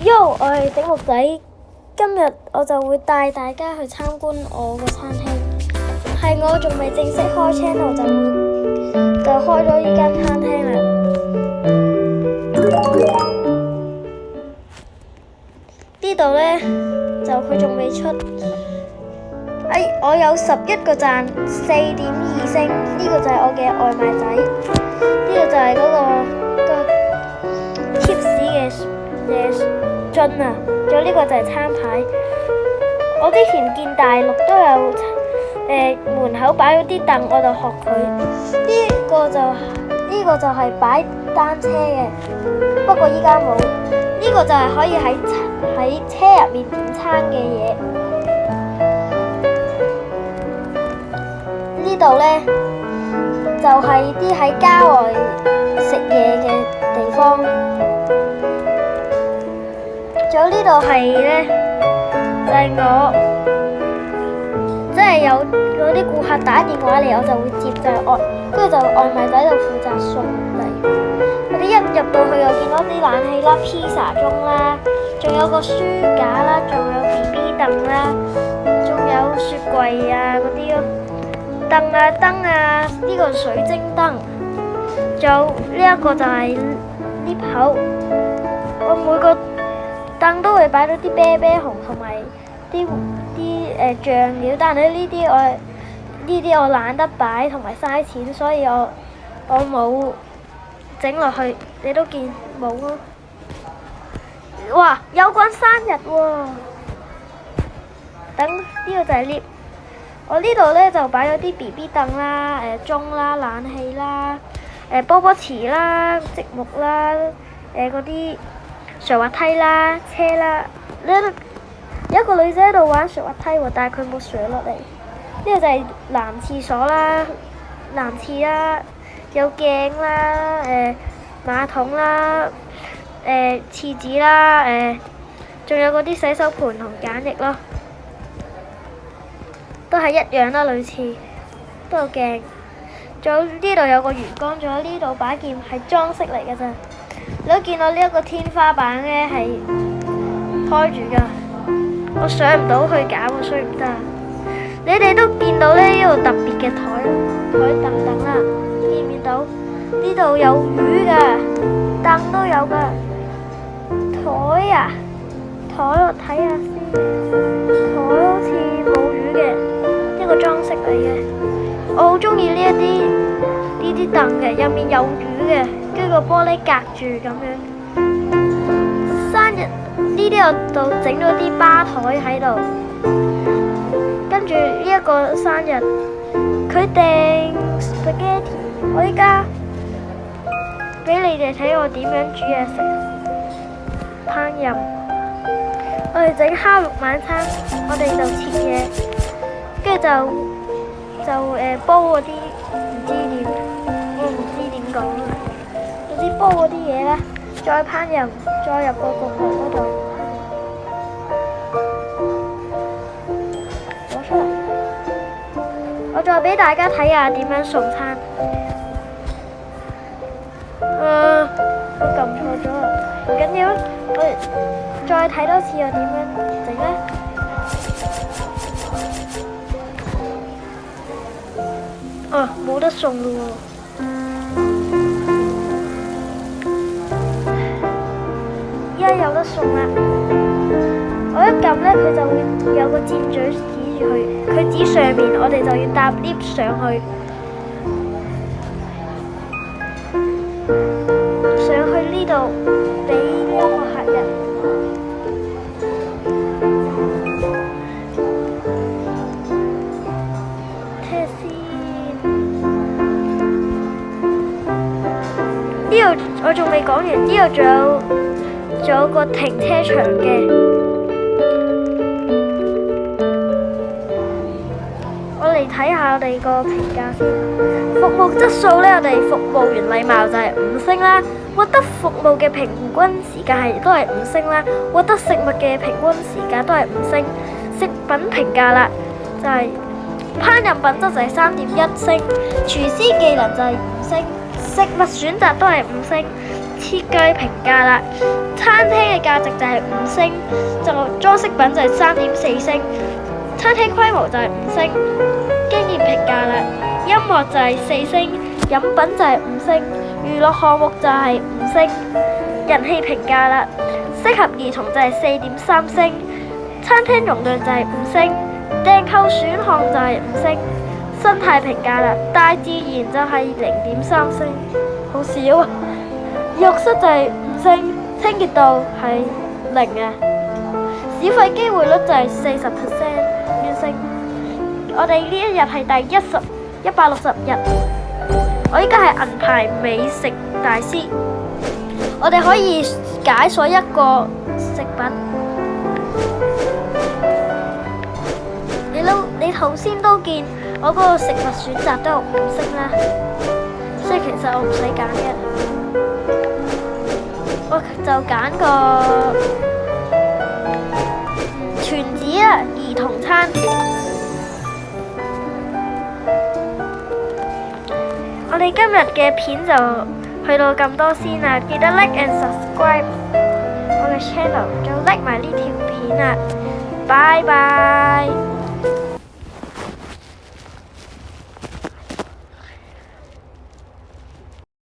Yo，我係醒目仔，今日我就會帶大家去參觀我個餐廳。係我仲未正式開 channel 就開咗呢間餐廳啦。呢度呢，就佢仲未出。我有11個讚，4.2星，呢個就係我嘅外賣仔。呢個就係嗰個 tips 嘅樽啊，仲有呢個就係餐牌。我之前見大陸都有門口擺咗啲凳，我就學佢。呢個就係擺單車嘅，不過依家冇。呢個就係可以喺車入面點餐嘅嘢。呢度呢，就係啲喺郊外食嘢嘅地方。仲有呢度係呢，就係我即係有嗰啲顧客打電話嚟，我就會接，跟住就外賣仔就負責送嚟。我哋一入到去又見到啲冷氣啦、披薩鐘啦，仲有個書架啦，仲有 BB 凳啦，仲有雪櫃啊嗰啲咯，燈啊，呢個水晶燈，仲有呢一個就係 lift 口。我每個凳都會擺到啲啤啤熊同埋啲醬料，但係呢啲我懶得擺同埋嘥錢，所以我冇整落去。你都見冇咯。哇！有個人生日喎！等呢個就係 lift。我呢度呢，就擺咗啲 BB 凳啦、鐘啦、冷氣啦、波波池啦、積木啦、嗰啲上滑梯啦、車啦。有一個女仔喺度玩上滑梯喎，但係佢冇上落嚟。呢個就係男廁所啦、男廁啦，有鏡啦、馬桶啦、廁紙啦、仲有嗰啲洗手盆同梘液咯，都係一樣啦，類似都有鏡。仲有呢度有個魚缸，仲有呢度把劍係裝飾嚟㗎咋。你都見到呢一個天花板呢係開住㗎，我上唔到去搞，所以唔得。你哋都見到呢度特別嘅台凳啦，見唔見到？呢度有魚㗎，凳都有㗎。台我睇下先，台好似冇魚嘅，一個裝飾嚟嘅。我好中意呢啲凳嘅，入面有魚嘅，跟住個玻璃隔住咁樣。生日呢啲我就整咗啲吧台喺度，跟住呢一個生日佢訂 spaghetti， 我依家俾你哋睇我點樣煮嘢食烹飪。我哋整烤肉晚餐，我哋就切嘢，跟住就煲嗰啲我唔知點講啦，總之煲嗰啲嘢啦，再烹飪，再入個焗爐嗰度攞出嚟。我再俾大家睇下點樣送餐。我撳錯咗啦，唔緊要，我哋再睇多次我點樣整咧。冇得送咯喎！依家有得送啦！我一撳呢，佢就會有個箭嘴指住佢，佢指上面，我哋就要搭 lift 上去。上去呢度俾呢一個客人。睇下先。呢度我仲未講完，呢度仲有個停車場嘅。我嚟睇下我哋個評價先。服務質素呢，我哋服務員禮貌就係5星啦。獲得服務嘅平均時間都係5星啦。獲得食物嘅平均時間都係5星。食品評價啦，就係烹飪品質就係3.1星。廚師技能就係5星。食物選擇都係5星。設計評價啦，餐廳嘅價值就係5星，就裝飾品就係3.4星，餐廳規模就係5星，經驗評價啦，音樂就係4星，飲品就係5星，娛樂項目就係5星，人氣評價啦，適合兒童就係4.3星，餐廳容量就係5星，訂購選項就係5星，生態評價啦，大自然就係0.3星，好少啊。浴室就係5星，清潔度係0啊，小費機會率就係40%，完成。我哋呢一日係第160日，我依家係銀牌美食大師，我哋可以解鎖一個食品。你頭先都見我嗰個食物選擇都有5星啦，所以其實我唔使揀嘅。我就揀個全子啊，兒童餐。我哋今日嘅片就去到咁多先啦，記得 like and subscribe 我嘅 channel，仲 like 埋呢條片啊，拜拜。